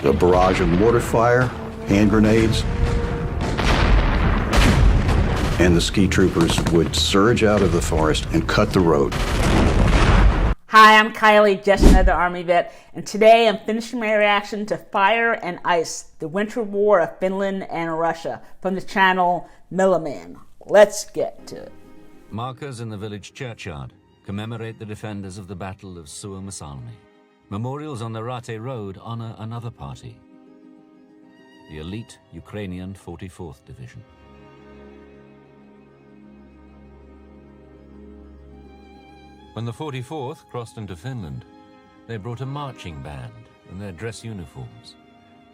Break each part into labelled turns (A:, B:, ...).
A: a barrage of mortar fire, hand grenades, and the ski troopers would surge out of the forest and cut the road.
B: Hi, I'm Kylie, just another Army vet, and today I'm finishing my reaction to Fire and Ice, the Winter War of Finland and Russia, from the channel Milliman. Let's get to it.
C: Markers in the village churchyard commemorate the defenders of the Battle of Summasi. Memorials on the Rate Road honor another party, the elite Ukrainian 44th Division. When the 44th crossed into Finland, they brought a marching band and their dress uniforms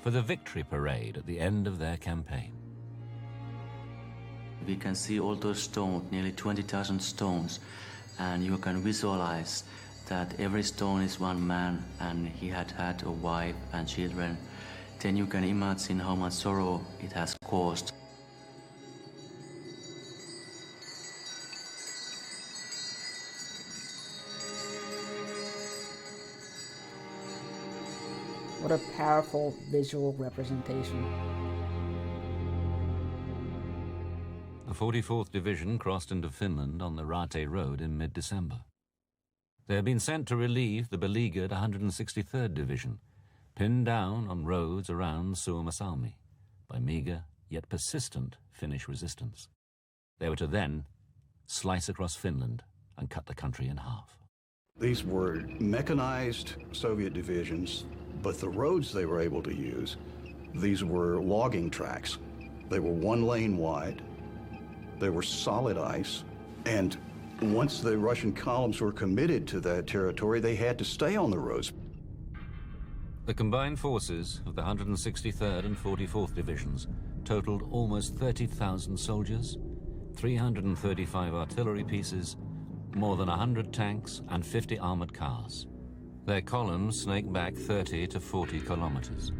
C: for the victory parade at the end of their campaign.
D: We can see all those stones, nearly 20,000 stones, and you can visualize that every stone is one man and he had had a wife and children. Then you can imagine how much sorrow it has caused.
B: What a powerful visual representation.
C: The 44th Division crossed into Finland on the Rate Road in mid-December. They had been sent to relieve the beleaguered 163rd Division, pinned down on roads around Summasi by meagre yet persistent Finnish resistance. They were to then slice across Finland and cut the country in half.
A: These were mechanized Soviet divisions, but the roads they were able to use, these were logging tracks. They were 1 lane wide, they were solid ice, and once the Russian columns were committed to that territory, they had to stay on the roads.
C: The combined forces of the 163rd and 44th Divisions totaled almost 30,000 soldiers, 335 artillery pieces, more than 100 tanks and 50 armored cars. Their columns snaked back 30 to 40 kilometers.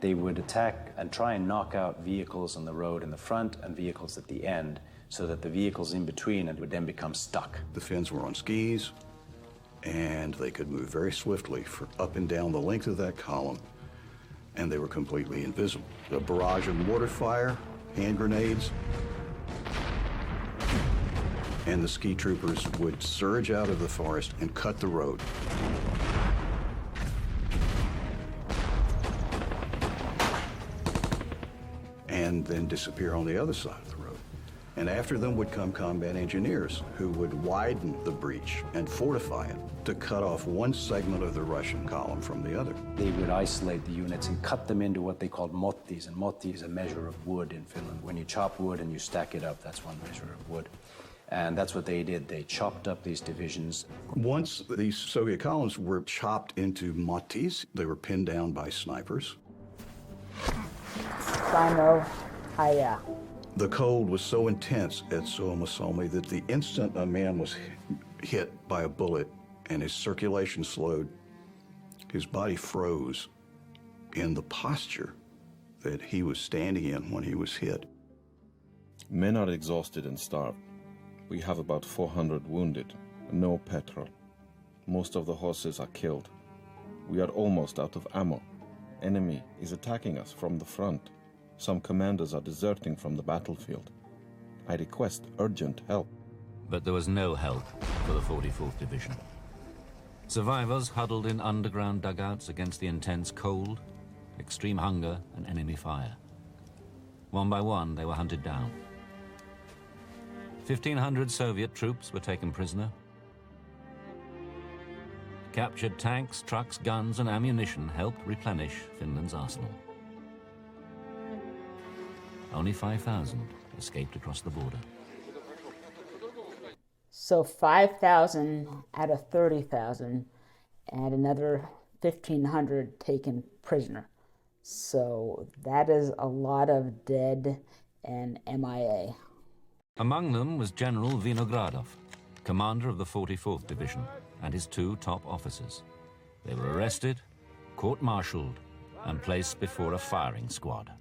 E: They would attack and try and knock out vehicles on the road in the front and vehicles at the end, so that the vehicles in between would then become stuck.
A: The Finns were on skis, and they could move very swiftly for up and down the length of that column, and they were completely invisible. A barrage of mortar fire, hand grenades, and the ski troopers would surge out of the forest and cut the road. And then disappear on the other side of the road. And after them would come combat engineers who would widen the breach and fortify it to cut off one segment of the Russian column from the other.
E: They would isolate the units and cut them into what they called mottis, and motti is a measure of wood in Finland. When you chop wood and you stack it up, that's one measure of wood. And that's what they did. They chopped up these divisions.
A: Once these Soviet columns were chopped into mottis, they were pinned down by snipers.
B: Simo Häyhä.
A: The cold was so intense at Summasi that the instant a man was hit by a bullet and his circulation slowed, his body froze in the posture that he was standing in when he was hit.
F: Men are exhausted and starved. We have about 400 wounded, no petrol. Most of the horses are killed. We are almost out of ammo. Enemy is attacking us from the front. Some commanders are deserting from the battlefield. I request urgent help.
C: But there was no help for the 44th Division. Survivors huddled in underground dugouts against the intense cold, extreme hunger, and enemy fire. One by one, they were hunted down. 1,500 Soviet troops were taken prisoner. Captured tanks, trucks, guns, and ammunition helped replenish Finland's arsenal. Only 5,000 escaped across the border.
B: So 5,000 out of 30,000 and another 1,500 taken prisoner. So that is a lot of dead and MIA.
C: Among them was General Vinogradov, commander of the 44th Division, and his 2 top officers. They were arrested, court-martialed, and placed before a firing squad.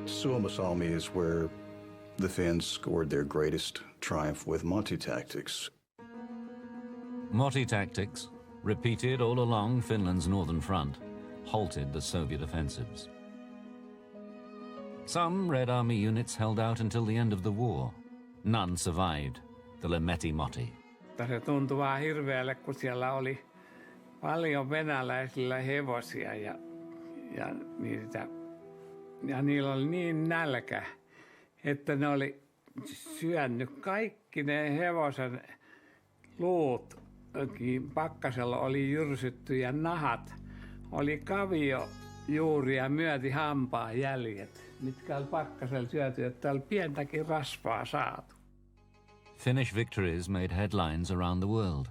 A: Summasi is where the Finns scored their greatest triumph with Monty tactics.
C: Motti tactics, repeated all along Finland's northern front, halted the Soviet offensives. Some Red Army units held out until the end of the war. None survived the Lemeti-Motti.
G: Se tuntui vaan hirveälle, kun siellä oli paljon venäläisillä hevosia ja niillä oli niin nälkä, että ne oli syönyt kaikki ne hevosen luut. Pakkasella oli jyrsytty ja nahat oli kaviojuuria myöti hampaan jäljet, mitkä oli pakkasella syöty, että oli pientäkin rasvaa saatu.
C: Finnish victories made headlines around the world.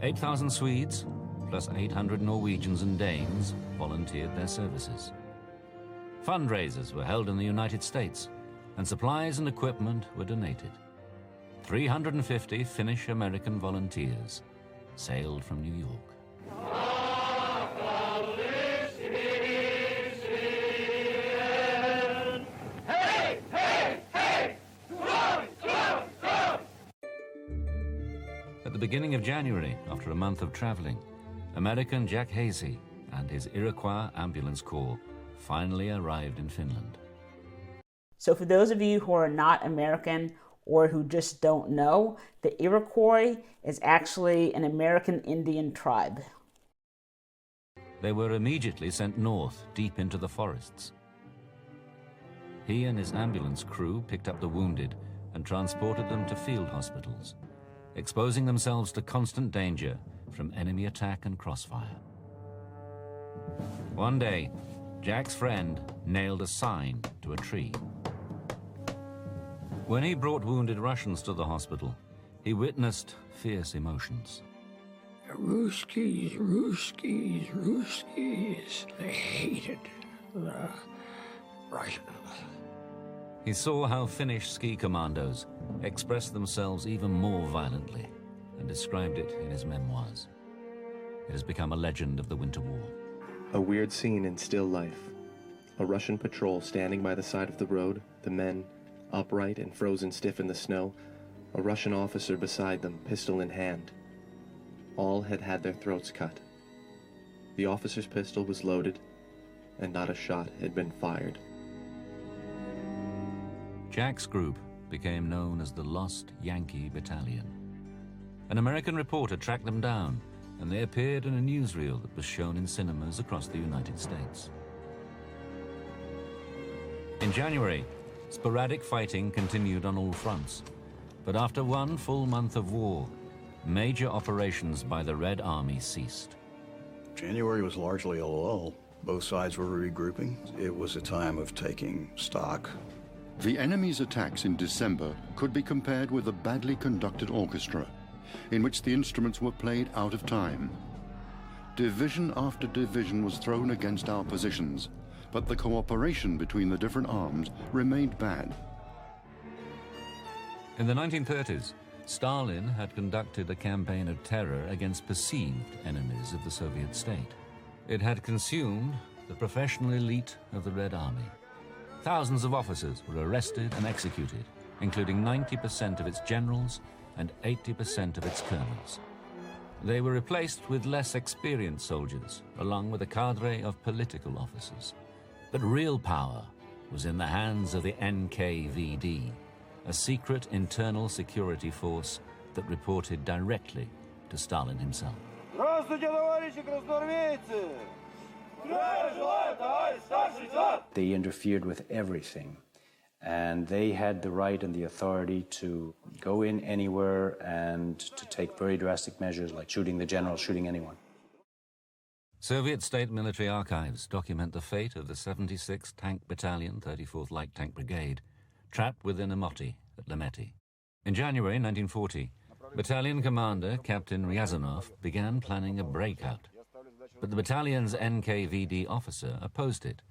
C: 8,000 Swedes, plus 800 Norwegians and Danes, volunteered their services. Fundraisers were held in the United States, and supplies and equipment were donated. 350 Finnish-American volunteers sailed from New York. At the beginning of January, after a month of traveling, American Jack Häyhä and his Iroquois ambulance corps finally arrived in Finland.
B: So for those of you who are not American or who just don't know, the Iroquois is actually an American Indian tribe.
C: They were immediately sent north, deep into the forests. He and his ambulance crew picked up the wounded and transported them to field hospitals, exposing themselves to constant danger from enemy attack and crossfire. One day, Jack's friend nailed a sign to a tree. When he brought wounded Russians to the hospital, he witnessed fierce emotions.
G: Ruskies, Ruskies, Ruskies. They hated the Russians.
C: He saw how Finnish ski commandos expressed themselves even more violently and described it in his memoirs. It has become a legend of the Winter War.
H: A weird scene in still life. A Russian patrol standing by the side of the road, the men upright and frozen stiff in the snow, a Russian officer beside them, pistol in hand. All had had their throats cut. The officer's pistol was loaded, and not a shot had been fired.
C: Jack's group became known as the Lost Yankee Battalion. An American reporter tracked them down, and they appeared in a newsreel that was shown in cinemas across the United States. In January, sporadic fighting continued on all fronts, but after one full month of war, major operations by the Red Army ceased.
A: January was largely a lull. Both sides were regrouping. It was a time of taking stock.
I: The enemy's attacks in December could be compared with a badly conducted orchestra, in which the instruments were played out of time. Division after division was thrown against our positions, but the cooperation between the different arms remained bad.
C: In the 1930s, Stalin had conducted a campaign of terror against perceived enemies of the Soviet state. It had consumed the professional elite of the Red Army. Thousands of officers were arrested and executed, including 90% of its generals and 80% of its colonels. They were replaced with less experienced soldiers, along with a cadre of political officers. But real power was in the hands of the NKVD, a secret internal security force that reported directly to Stalin himself.
E: They interfered with everything, and they had the right and the authority to go in anywhere and to take very drastic measures like shooting the general, shooting anyone.
C: Soviet state military archives document the fate of the 76th Tank Battalion, 34th Light Tank Brigade, trapped within a motti at Lemeti. In January 1940, battalion commander Captain Ryazanov began planning a breakout, but the battalion's NKVD officer opposed it,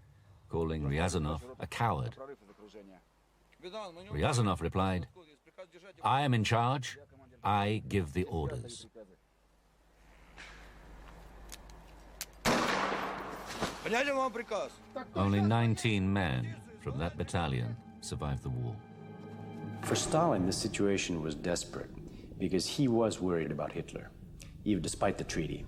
C: calling Ryazanov a coward. Ryazanov replied, "I am in charge, I give the orders." Only 19 men from that battalion survived the war.
E: For Stalin, the situation was desperate because he was worried about Hitler. even despite the treaty.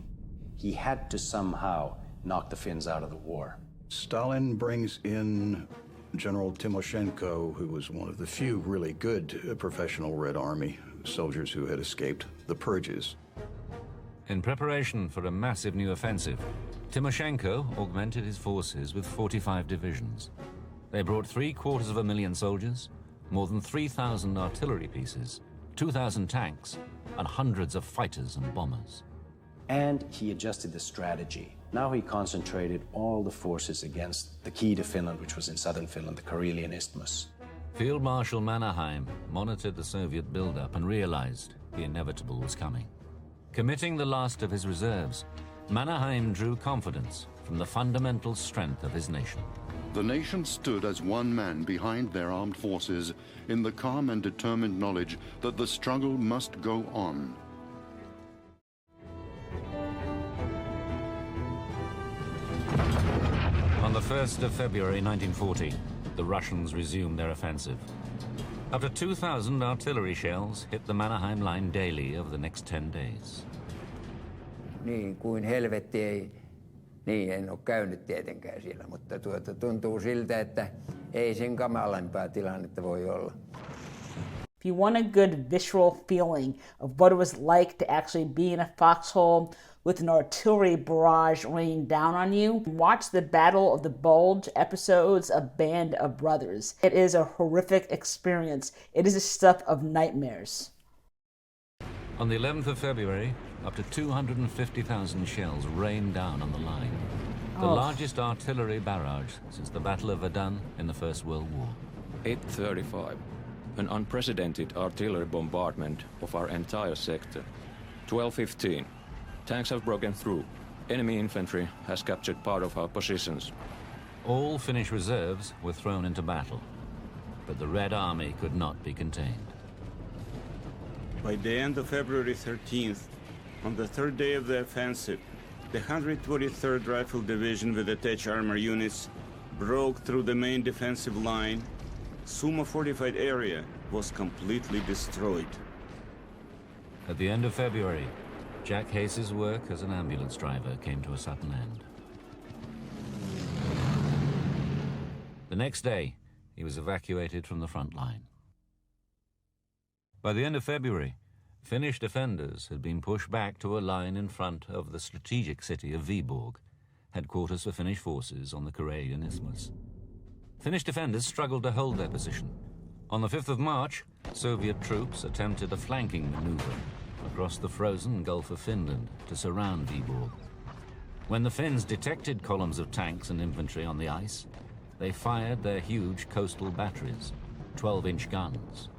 E: He had to somehow knock the Finns out of the war.
A: Stalin brings in General Timoshenko, who was one of the few really good professional Red Army soldiers who had escaped the purges.
C: In preparation for a massive new offensive, Timoshenko augmented his forces with 45 divisions. They brought 750,000 soldiers, more than 3,000 artillery pieces, 2,000 tanks, and hundreds of fighters and bombers.
E: And he adjusted the strategy. Now he concentrated all the forces against the key to Finland, which was in southern Finland, the Karelian Isthmus.
C: Field Marshal Mannerheim monitored the Soviet buildup and realized the inevitable was coming. Committing the last of his reserves, Mannerheim drew confidence from the fundamental strength of his nation.
I: The nation stood as one man behind their armed forces in the calm and determined knowledge that the struggle must go on.
C: On the 1st of February 1940, the Russians resumed their offensive. Up to 2,000 artillery shells hit the Mannerheim line daily over the next 10 days.
J: Niin kuin helvetti ei, niin en ole käynyt tietenkään siellä, mutta tuntuu siltä, että ei sen kamalampaa tilannetta voi olla.
B: If you want a good visceral feeling of what it was like to actually be in a foxhole with an artillery barrage raining down on you, watch the Battle of the Bulge episodes of Band of Brothers. It is a horrific experience. It is the stuff of nightmares.
C: On the 11th of February, up to 250,000 shells rained down on the line. The largest artillery barrage since the Battle of Verdun in the First World War.
K: 8:35. An unprecedented artillery bombardment of our entire sector. 12:15. Tanks have broken through. Enemy infantry has captured part of our positions.
C: All Finnish reserves were thrown into battle, but the Red Army could not be contained.
L: By the end of February 13th, on the third day of the offensive, the 123rd Rifle Division with attached armor units broke through the main defensive line. Sumo fortified area was completely destroyed.
C: At the end of February, Jack Hayes's work as an ambulance driver came to a sudden end. The next day, he was evacuated from the front line. By the end of February, Finnish defenders had been pushed back to a line in front of the strategic city of Viborg, headquarters for Finnish forces on the Karelian Isthmus. Finnish defenders struggled to hold their position. On the 5th of March, Soviet troops attempted a flanking maneuver across the frozen Gulf of Finland to surround Viborg. When the Finns detected columns of tanks and infantry on the ice, they fired their huge coastal batteries, 12-inch guns,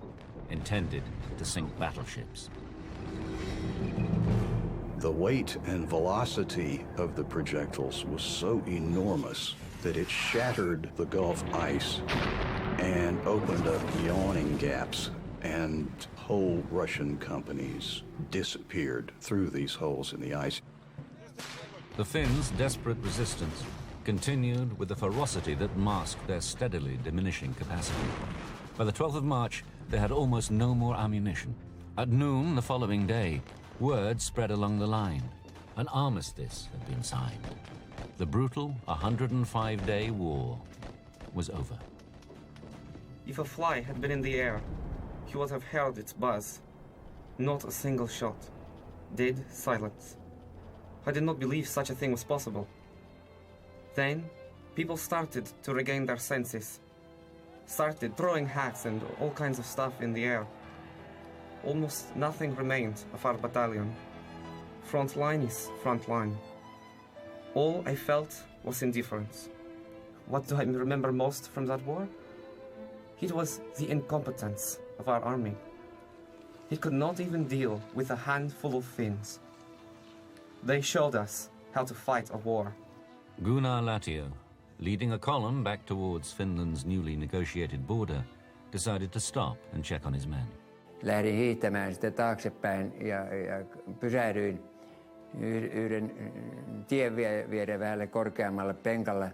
C: intended to sink battleships.
A: The weight and velocity of the projectiles was so enormous that it shattered the Gulf ice and opened up yawning gaps, and whole Russian companies disappeared through these holes in the ice.
C: The Finns' desperate resistance continued with the ferocity that masked their steadily diminishing capacity. By the 12th of March, they had almost no more ammunition. At noon the following day, word spread along the line. An armistice had been signed. The brutal 105-day war was over.
M: If a fly had been in the air, he would have heard its buzz. Not a single shot. Dead silence. I did not believe such a thing was possible. Then, people started to regain their senses. Started throwing hats and all kinds of stuff in the air. Almost nothing remained of our battalion. Front line is front line. All I felt was indifference. What do I remember most from that war? It was the incompetence of our army. It could not even deal with a handful of Finns. They showed us how to fight a war.
C: Gunnar Latio, leading a column back towards Finland's newly negotiated border, decided to stop and check on his men.
J: Lähdin hiihtämään sitä taaksepäin ja pysähdyin yhden tien vieden vähälle korkeammalle penkalle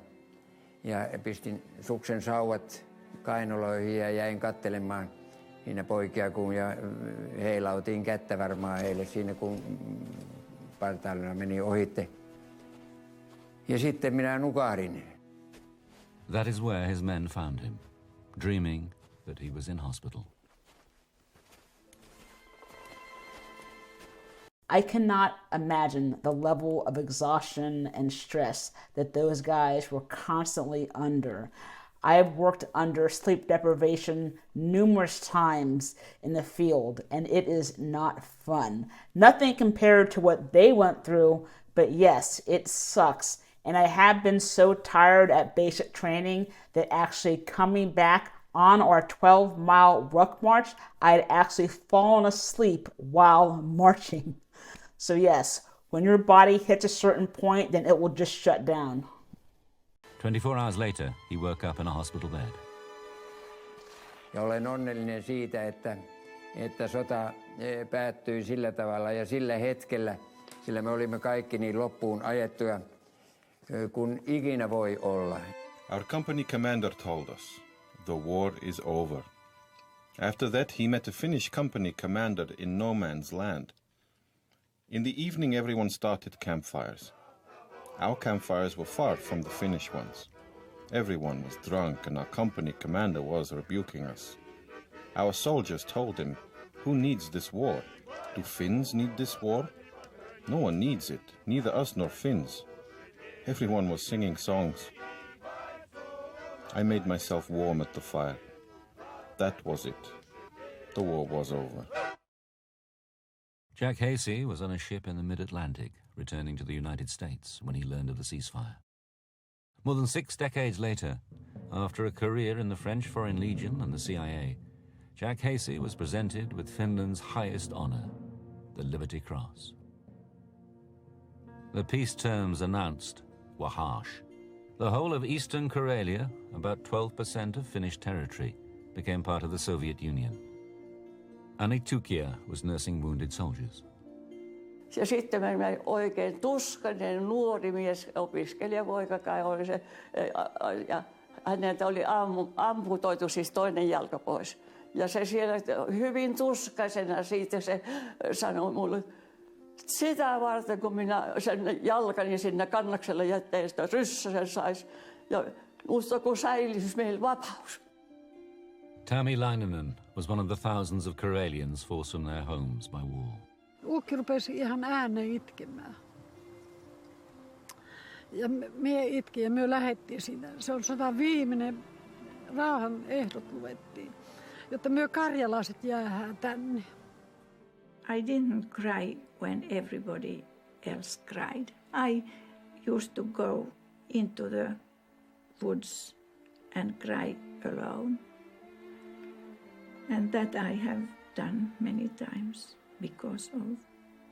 J: ja pistin suksen sauvat kainaloihin ja jäin katselemaan siinä poikia, kun ja heilautin kättä varmaan heille siinä, kun partaalina meni ohitte. Ja sitten minä nukahdin.
C: That is where his men found him, dreaming that he was in hospital.
B: I cannot imagine the level of exhaustion and stress that those guys were constantly under. I have worked under sleep deprivation numerous times in the field, and it is not fun. Nothing compared to what they went through, but yes, it sucks. And I have been so tired at basic training that actually coming back on our 12-mile ruck march, I had actually fallen asleep while marching. So yes, when your body hits a certain point, then it will just shut down.
C: 24 hours later, he woke up in a hospital bed.
J: Ja olen onnellinen siitä, että sota päättyi sillä tavalla ja sillä hetkellä, sillä me olimme kaikki niin loppuun ajettuja kuin ikinä voi olla.
F: Our company commander told us, the war is over. After that, he met a Finnish company commander in no man's land. In the evening, everyone started campfires. Our campfires were far from the Finnish ones. Everyone was drunk and our company commander was rebuking us. Our soldiers told him, "Who needs this war? Do Finns need this war? No one needs it, neither us nor Finns." Everyone was singing songs. I made myself warm at the fire. That was it. The war was over.
C: Jack Häyhä was on a ship in the mid-Atlantic, returning to the United States when he learned of the ceasefire. More than 6 decades later, after a career in the French Foreign Legion and the CIA, Jack Häyhä was presented with Finland's highest honor, the Liberty Cross. The peace terms announced were harsh. The whole of eastern Karelia, about 12% of Finnish territory, became part of the Soviet Union. Anni Tukia was nursing wounded soldiers.
N: Ja sitten mä oikein tuskainen nuori mies, opiskelijapoika kai oli se, ja häneltä oli amputoitu siis toinen jalka pois. Ja se siellä hyvin tuskaisena siitä se sanoi mulle, sitä varten kun minä sen jalkani sinne kannakselle jätteen, sitä ryssäsen sais, ja musta kun säilyisi meillä vapaus.
C: Tami Laininen was one of the thousands of Karelians forced from their homes by war.
O: Ukki rupesi ihan ääneen itkemään. Ja me itki ja me lähdettiin sinne. Se on sodan viimeinen rauhan ehdot luettiin, jotta me karjalaiset jäädään tänne.
P: I didn't cry when everybody else cried. I used to go into the woods and cry alone. And that I have done many times because of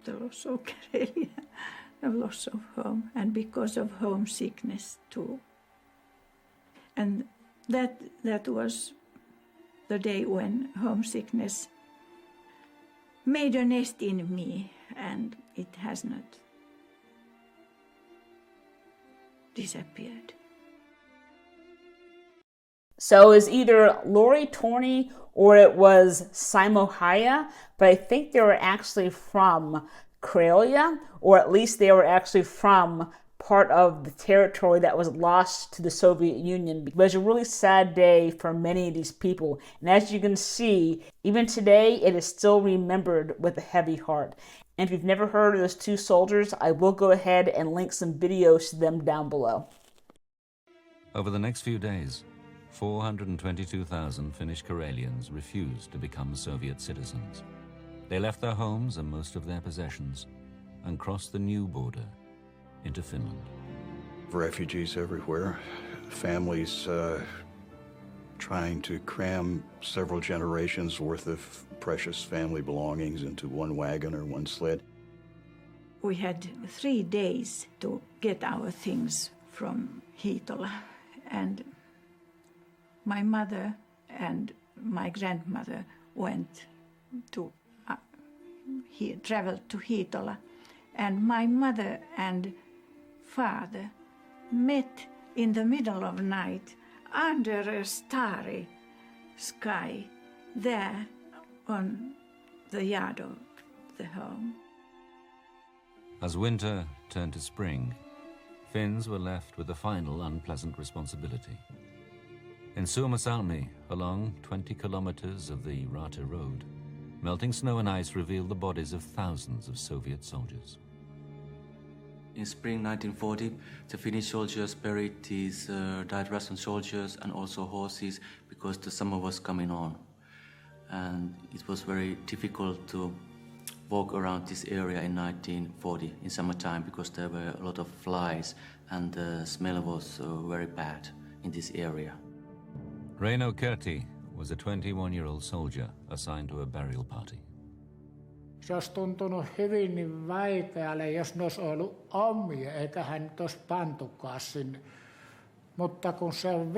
P: the loss of Karelia, the loss of home, and because of homesickness too. And that was the day when homesickness made a nest in me, and it has not disappeared.
B: So it was either Lori Torney or it was Simo Häyhä, but I think they were actually from Karelia, or at least they were actually from part of the territory that was lost to the Soviet Union. It was a really sad day for many of these people. And as you can see, even today, it is still remembered with a heavy heart. And if you've never heard of those two soldiers, I will go ahead and link some videos to them down below.
C: Over the next few days, 422,000 Finnish Karelians refused to become Soviet citizens. They left their homes and most of their possessions and crossed the new border into Finland.
A: Refugees everywhere, families trying to cram several generations worth of precious family belongings into one wagon or one sled.
P: We had 3 days to get our things from Hiitola, and my mother and my grandmother went to traveled to Hiitola, and my mother and father met in the middle of night under a starry sky there on the yard of the home.
C: As winter turned to spring, Finns were left with the final unpleasant responsibility. In Summasi, along 20 kilometers of the Rate Road, melting snow and ice revealed the bodies of thousands of Soviet soldiers.
D: In spring 1940, the Finnish soldiers buried these died Russian soldiers and also horses because the summer was coming on. And it was very difficult to walk around this area in 1940 in summertime because there were a lot of flies and the smell was very bad in this area.
C: Reino Kerti was a 21-year-old soldier assigned to a burial party.
Q: Se olisi tuntunut hyvin vaikealle, jos ne olisi ollut omia, eikä hän nyt olisi pantukaan sinne. Mutta kun se on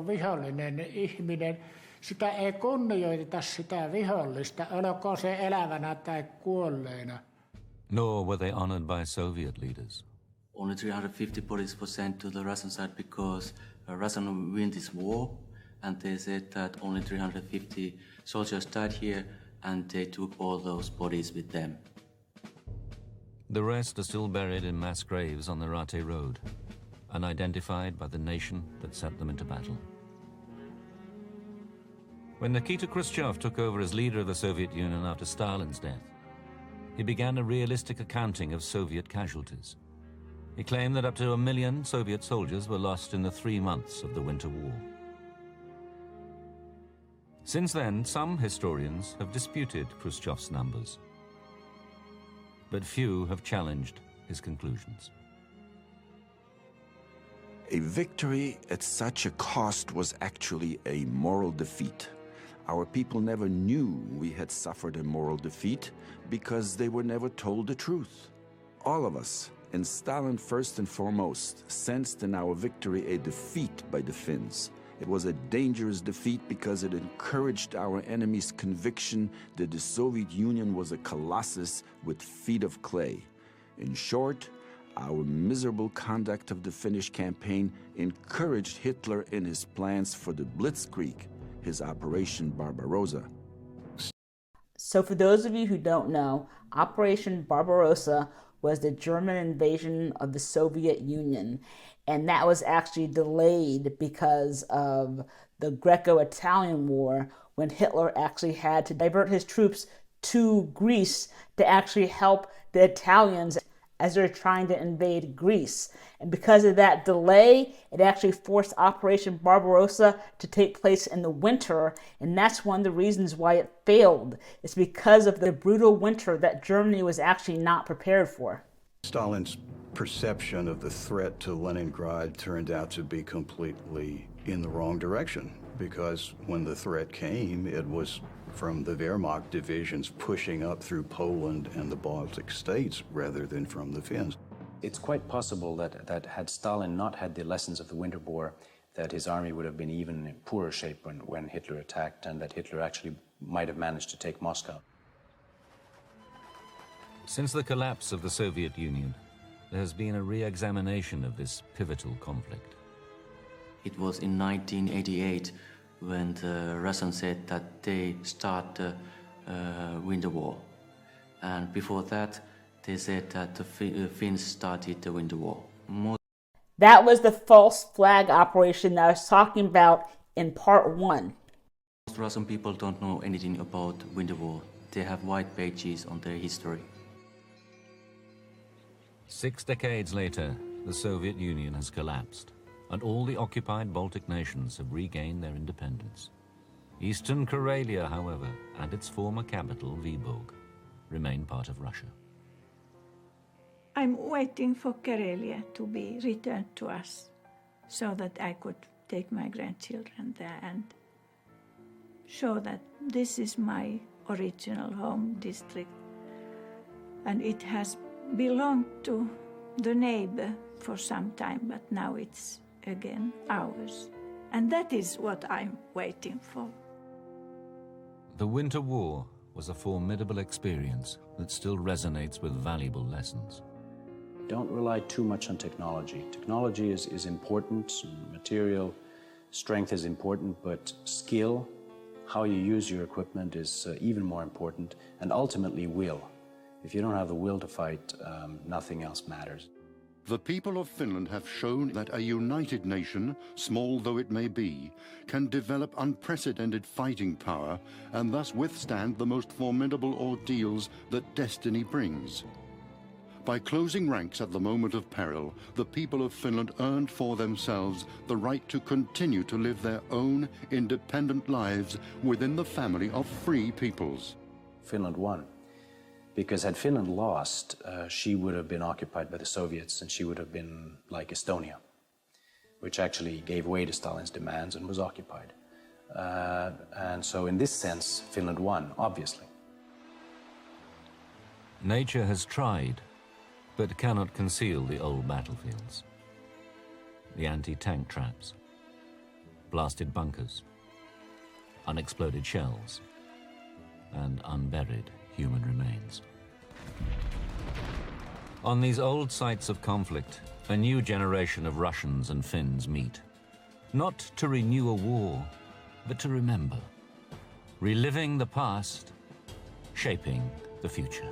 Q: vihollinen ihminen, sitä ei kunnioiteta sitä vihollista, olkoon se elävänä tai kuolleena.
C: Nor were they honored by Soviet leaders.
D: Only 350 bodies were sent to the Russian side because Russia won this war, and they said that only 350 soldiers died here, and they took all those bodies with them.
C: The rest are still buried in mass graves on the Rate Road, unidentified by the nation that sent them into battle. When Nikita Khrushchev took over as leader of the Soviet Union after Stalin's death, he began a realistic accounting of Soviet casualties. He claimed that up to 1 million Soviet soldiers were lost in the 3 months of the Winter War. Since then, some historians have disputed Khrushchev's numbers, but few have challenged his conclusions.
R: A victory at such a cost was actually a moral defeat. Our people never knew we had suffered a moral defeat because they were never told the truth. All of us, and Stalin first and foremost, sensed in our victory a defeat by the Finns. It was a dangerous defeat because it encouraged our enemy's conviction that the Soviet Union was a colossus with feet of clay. In short, our miserable conduct of the Finnish campaign encouraged Hitler in his plans for the Blitzkrieg, his Operation Barbarossa.
B: So for those of you who don't know, Operation Barbarossa was the German invasion of the Soviet Union, and that was actually delayed because of the Greco-Italian War, when Hitler actually had to divert his troops to Greece to actually help the Italians as they're trying to invade Greece. And because of that delay, it actually forced Operation Barbarossa to take place in the winter, and that's one of the reasons why it failed. It's because of the brutal winter that Germany was actually not prepared for.
A: Stalin's perception of the threat to Leningrad turned out to be completely in the wrong direction, because when the threat came, it was from the Wehrmacht divisions pushing up through Poland and the Baltic states rather than from the Finns.
E: It's quite possible that had Stalin not had the lessons of the Winter War, that his army would have been even in poorer shape when Hitler attacked, and that Hitler actually might have managed to take Moscow.
C: Since the collapse of the Soviet Union, there has been a re-examination of this pivotal conflict.
D: It was in 1988 when the Russians said that they start the Winter War. And before that, they said that the Finns started the Winter War.
B: That was the false flag operation that I was talking about in part 1.
D: Most Russian people don't know anything about Winter War. They have white pages on their history.
C: 6 decades later, the Soviet Union has collapsed, and all the occupied Baltic nations have regained their independence. Eastern Karelia, however, and its former capital, Vyborg, remain part of Russia.
P: I'm waiting for Karelia to be returned to us so that I could take my grandchildren there and show that this is my original home district, and it has belonged to the neighbor for some time, but now it's again ours. And that is what I'm waiting for.
C: The Winter War was a formidable experience that still resonates with valuable lessons.
E: Don't rely too much on technology. Technology is important, material strength is important, but skill, how you use your equipment is even more important, and ultimately will. If you don't have the will to fight, nothing else matters.
I: The people of Finland have shown that a united nation, small though it may be, can develop unprecedented fighting power and thus withstand the most formidable ordeals that destiny brings. By closing ranks at the moment of peril, the people of Finland earned for themselves the right to continue to live their own independent lives within the family of free peoples.
E: Finland won. Because had Finland lost, she would have been occupied by the Soviets and she would have been like Estonia, which actually gave way to Stalin's demands and was occupied. And so in this sense, Finland won, obviously.
C: Nature has tried, but cannot conceal the old battlefields. The anti-tank traps, blasted bunkers, unexploded shells, and unburied human remains. On these old sites of conflict, a new generation of Russians and Finns meet. Not to renew a war, but to remember. Reliving the past, shaping the future.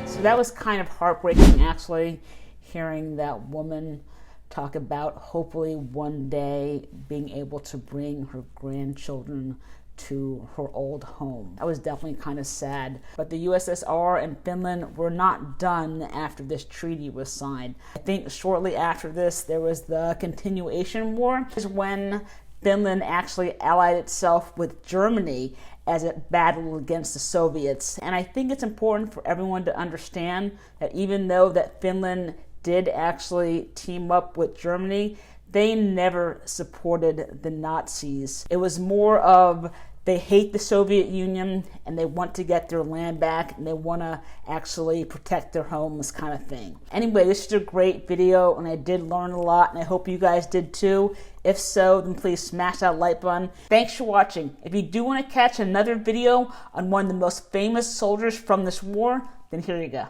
B: So that was kind of heartbreaking, actually, hearing that woman talk about hopefully one day being able to bring her grandchildren to her old home. That was definitely kind of sad. But the USSR and Finland were not done after this treaty was signed. I think shortly after this, there was the Continuation War, is when Finland actually allied itself with Germany as it battled against the Soviets. And I think it's important for everyone to understand that even though that Finland did actually team up with Germany, they never supported the Nazis. It was more of they hate the Soviet Union and they want to get their land back and they want to actually protect their homes, kind of thing. Anyway, this is a great video and I did learn a lot and I hope you guys did too. If so, then please smash that like button. Thanks for watching. If you do want to catch another video on one of the most famous soldiers from this war, then here you go.